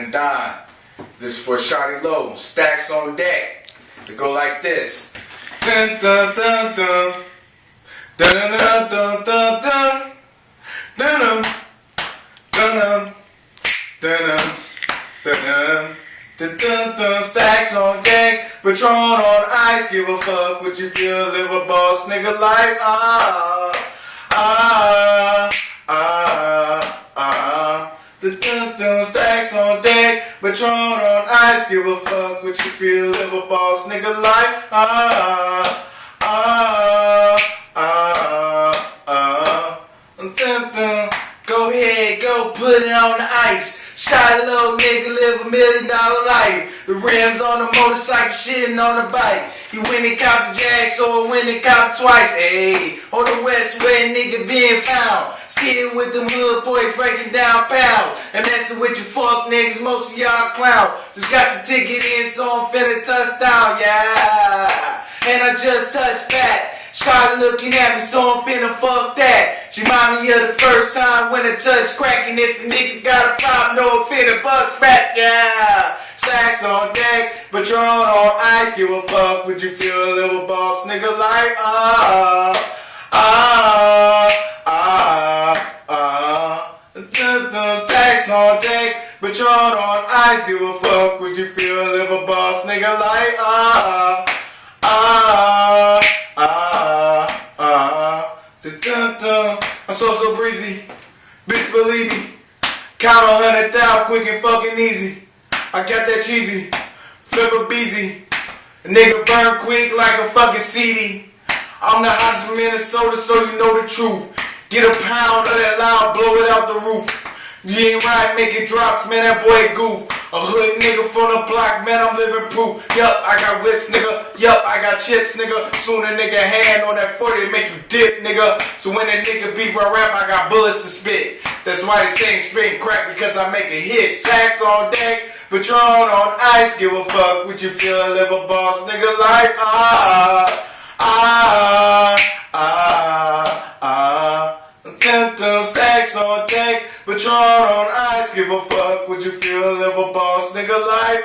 and dime. This is for Shawty Low. Stacks on deck. It go like this. Dun dun dun dun. Dun dun dun dun dun. Dun dun dun dun dun dun dun dun. Stacks on deck. Patron on ice. Give a fuck what you feel. Live a boss nigga life. Stacks on deck, Patron on ice. Give a fuck what you feel. Live a boss nigga life. Go ahead, go put it on the ice. Shot low, nigga, live $1 million life. The rims on the motorcycle, shitting on the bike. You win and cop the Jag, so I win and cop twice. Ayy, on the west where nigga being found. Still with them hood boys breaking down pounds. And messing with you fuck niggas, most of y'all clown. Just got the ticket in, so I'm finna touchdown, yeah. And I just touched back. Started looking at me, so I'm finna fuck that. She remind me of the first time when I touched crack. And if the niggas got a problem, no finna bust back, yeah. Stacks on deck, Patron on ice. Give a fuck what you feel, live a boss nigga like Stacks on deck, Patron on ice. Give a fuck what you feel, live a boss nigga like I'm so breezy, bitch believe me. Count 100,000 quick and fucking easy. I got that cheesy, flip a beezy. A nigga burn quick like a fucking CD. I'm the hottest from Minnesota, so you know the truth. Get a pound of that loud, blow it out the roof. You ain't right, make it drops, man, that boy goof. A hood nigga from the block, man, I'm living proof. Yup, I got whips, nigga. Yup, I got chips, nigga. Soon a nigga hand on that 40 to make you dip, nigga. So when a nigga beat my rap, I got bullets to spit. That's why they say I'm spitting crack, because I make a hit. Stacks on deck, Patron on ice. Give a fuck what you feel, live a boss nigga life. Stacks on deck, Patron on ice. Give a fuck what you feel, live a boss nigga life.